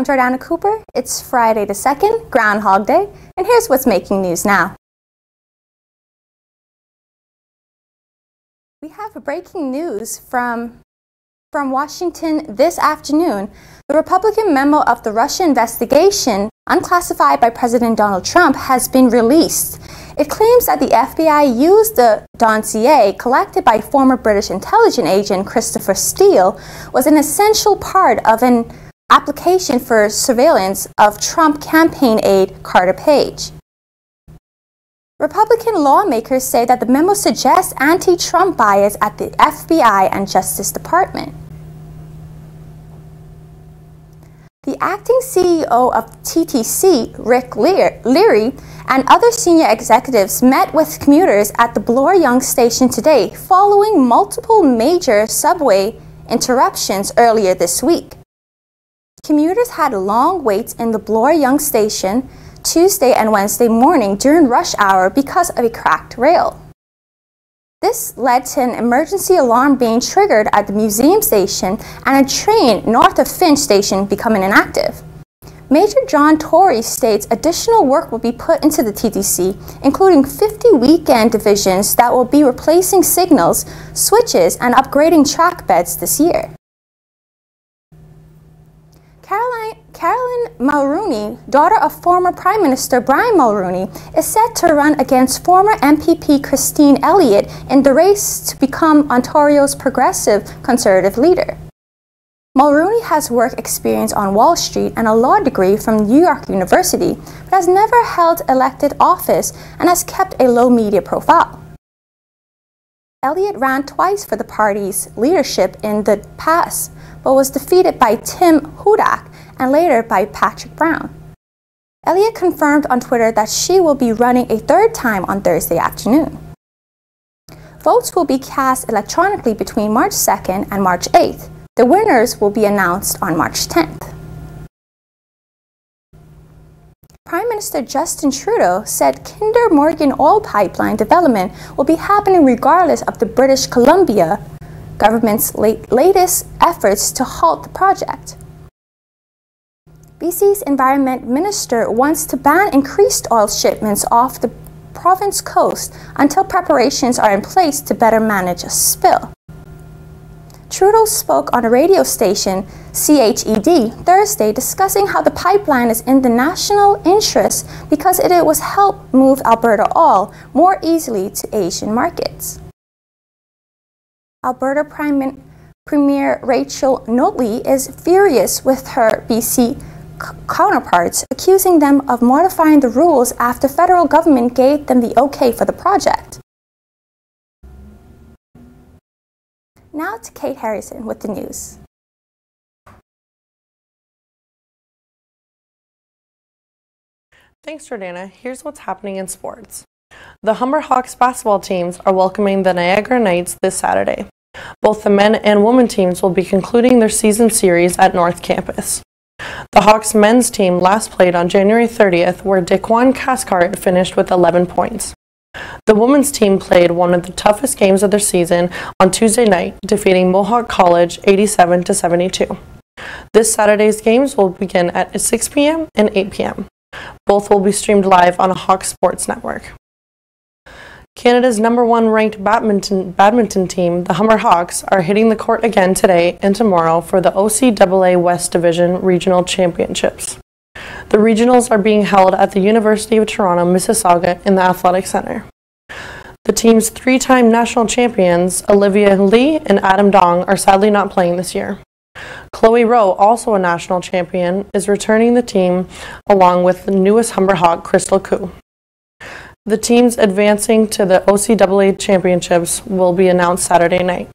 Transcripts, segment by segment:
Jordana Cooper. It's Friday the 2nd, Groundhog Day, and here's what's making news now. We have breaking news from Washington this afternoon. The Republican memo of the Russia investigation, unclassified by President Donald Trump, has been released. It claims that the FBI used the dossier collected by former British intelligence agent Christopher Steele was an essential part of an application for surveillance of Trump campaign aide Carter Page. Republican lawmakers say that the memo suggests anti-Trump bias at the FBI and Justice Department. The acting CEO of TTC, Rick Leary, and other senior executives met with commuters at the Bloor-Yonge station today following multiple major subway interruptions earlier this week. Commuters had long waits in the Bloor-Yonge station Tuesday and Wednesday morning during rush hour because of a cracked rail. This led to an emergency alarm being triggered at the museum station and a train north of Finch station becoming inactive. Major John Tory states additional work will be put into the TTC, including 50 weekend divisions that will be replacing signals, switches, and upgrading track beds this year. Carolyn Mulroney, daughter of former Prime Minister Brian Mulroney, is set to run against former MPP Christine Elliott in the race to become Ontario's progressive Conservative leader. Mulroney has work experience on Wall Street and a law degree from New York University, but has never held elected office and has kept a low media profile. Elliott ran twice for the party's leadership in the past, but was defeated by Tim Hudak and later by Patrick Brown. Elliott confirmed on Twitter that she will be running a third time on Thursday afternoon. Votes will be cast electronically between March 2nd and March 8th. The winners will be announced on March 10th. Prime Minister Justin Trudeau said Kinder Morgan oil pipeline development will be happening regardless of the British Columbia government's latest efforts to halt the project. BC's Environment Minister wants to ban increased oil shipments off the province coast until preparations are in place to better manage a spill. Trudeau spoke on a radio station, CHED, Thursday, discussing how the pipeline is in the national interest because it will help move Alberta oil more easily to Asian markets. Alberta Premier Rachel Notley is furious with her BC counterparts, accusing them of modifying the rules after federal government gave them the okay for the project. Now to Kate Harrison with the news. Thanks, Jordana. Here's what's happening in sports. The Humber Hawks basketball teams are welcoming the Niagara Knights this Saturday. Both the men and women teams will be concluding their season series at North Campus. The Hawks men's team last played on January 30th, where Daquan Cathcart finished with 11 points. The women's team played one of the toughest games of their season on Tuesday night, defeating Mohawk College 87-72. This Saturday's games will begin at 6 p.m. and 8 p.m. Both will be streamed live on a Hawks Sports Network. Canada's #1 ranked badminton team, the Humber Hawks, are hitting the court again today and tomorrow for the OCAA West Division Regional Championships. The regionals are being held at the University of Toronto, Mississauga in the Athletic Center. The team's three-time national champions, Olivia Lee and Adam Dong, are sadly not playing this year. Chloe Rowe, also a national champion, is returning the team along with the newest Humber Hawk, Crystal Koo. The teams advancing to the OCAA championships will be announced Saturday night.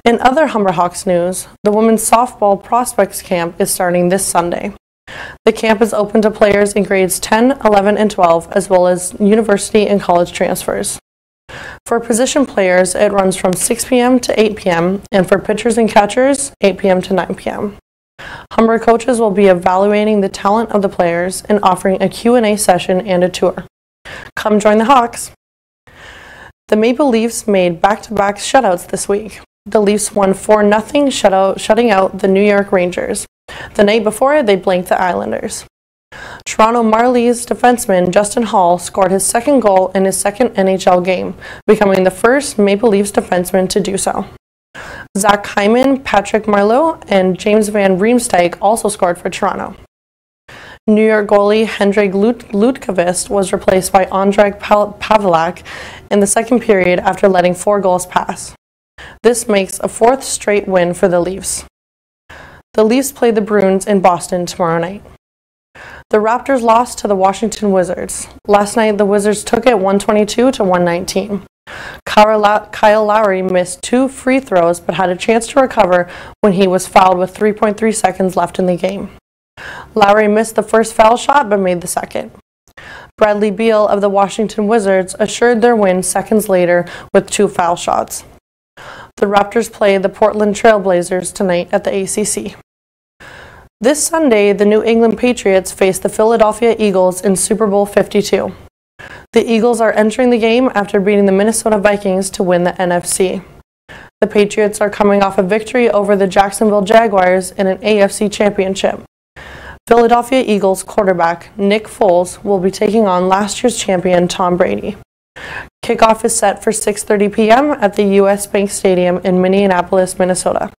In other Humber Hawks news, the women's softball prospects camp is starting this Sunday. The camp is open to players in grades 10, 11, and 12, as well as university and college transfers. For position players, it runs from 6 p.m. to 8 p.m., and for pitchers and catchers, 8 p.m. to 9 p.m. Humber coaches will be evaluating the talent of the players and offering a Q&A session and a tour. Come join the Hawks. The Maple Leafs made back-to-back shutouts this week. the Leafs won 4-0, shutting out the New York Rangers. The night before, they blanked the Islanders. Toronto Marlies defenseman Justin Hall scored his second goal in his second NHL game, becoming the first Maple Leafs defenseman to do so. Zach Hyman, Patrick Marleau, and James Van Riemsdyk also scored for Toronto. New York goalie Hendrik Lundqvist was replaced by Ondrej Pavelec in the second period after letting 4 goals pass. This makes a 4th straight win for the Leafs. The Leafs play the Bruins in Boston tomorrow night. The Raptors lost to the Washington Wizards. Last night, the Wizards took it 122-119. Kyle Lowry missed 2 free throws but had a chance to recover when he was fouled with 3.3 seconds left in the game. Lowry missed the first foul shot but made the second. Bradley Beal of the Washington Wizards assured their win seconds later with 2 foul shots. The Raptors play the Portland Trail Blazers tonight at the ACC. This Sunday, the New England Patriots face the Philadelphia Eagles in Super Bowl 52. The Eagles are entering the game after beating the Minnesota Vikings to win the NFC. The Patriots are coming off a victory over the Jacksonville Jaguars in an AFC championship. Philadelphia Eagles quarterback Nick Foles will be taking on last year's champion Tom Brady. Kickoff is set for 6:30 p.m. at the U.S. Bank Stadium in Minneapolis, Minnesota.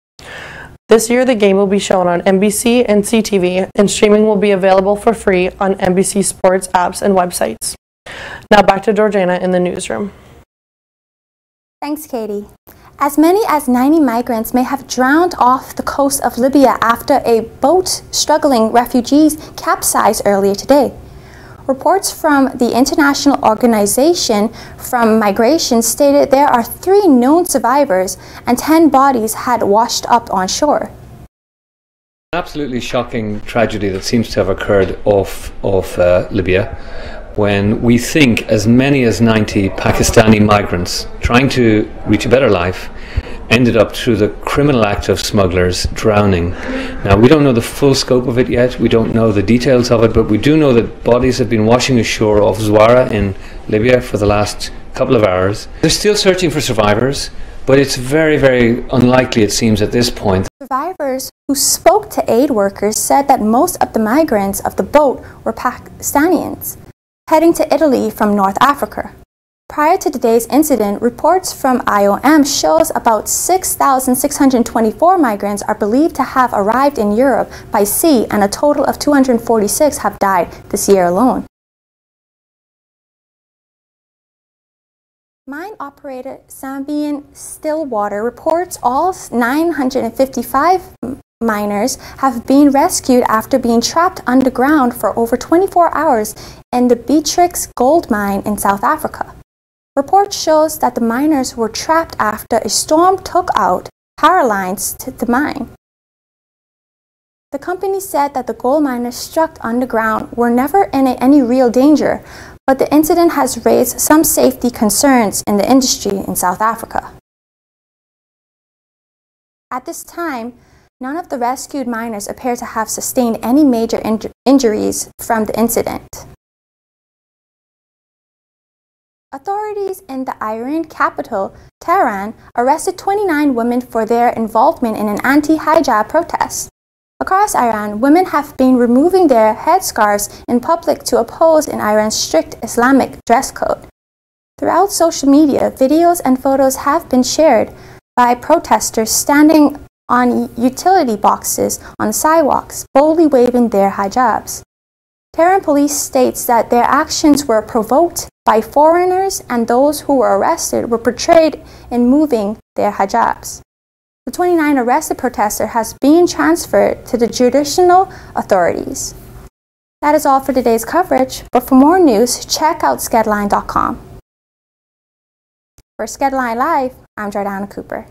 This year, the game will be shown on NBC and CTV, and streaming will be available for free on NBC Sports apps and websites. Now back to Georgiana in the newsroom. Thanks, Katie. As many as 90 migrants may have drowned off the coast of Libya after a boat struggling refugees capsized earlier today. Reports from the International Organization from Migration stated there are 3 known survivors and 10 bodies had washed up on shore. An absolutely shocking tragedy that seems to have occurred off Libya, when we think as many as 90 Pakistani migrants trying to reach a better life ended up through the criminal act of smugglers drowning. Now, we don't know the full scope of it yet, we don't know the details of it, but we do know that bodies have been washing ashore off Zwara in Libya for the last couple of hours. They're still searching for survivors, but it's very, very unlikely, it seems, at this point. Survivors who spoke to aid workers said that most of the migrants of the boat were Pakistanians, heading to Italy from North Africa. Prior to today's incident, reports from IOM shows about 6,624 migrants are believed to have arrived in Europe by sea, and a total of 246 have died this year alone. Mine operator Zambian Stillwater reports all 955 miners have been rescued after being trapped underground for over 24 hours in the Beatrix gold mine in South Africa. Report shows that the miners were trapped after a storm took out power lines to the mine. The company said that the gold miners struck underground were never in any real danger, but the incident has raised some safety concerns in the industry in South Africa. At this time, none of the rescued miners appear to have sustained any major injuries from the incident. Authorities in the Iran capital, Tehran, arrested 29 women for their involvement in an anti-hijab protest. Across Iran, women have been removing their headscarves in public to oppose in Iran's strict Islamic dress code. Throughout social media, videos and photos have been shared by protesters standing on utility boxes on sidewalks, boldly waving their hijabs. Tehran police states that their actions were provoked by foreigners, and those who were arrested were portrayed in moving their hijabs. The 29 arrested protester has been transferred to the judicial authorities. That is all for today's coverage, but for more news, check out skedline.com. For Skedline Live, I'm Jordana Cooper.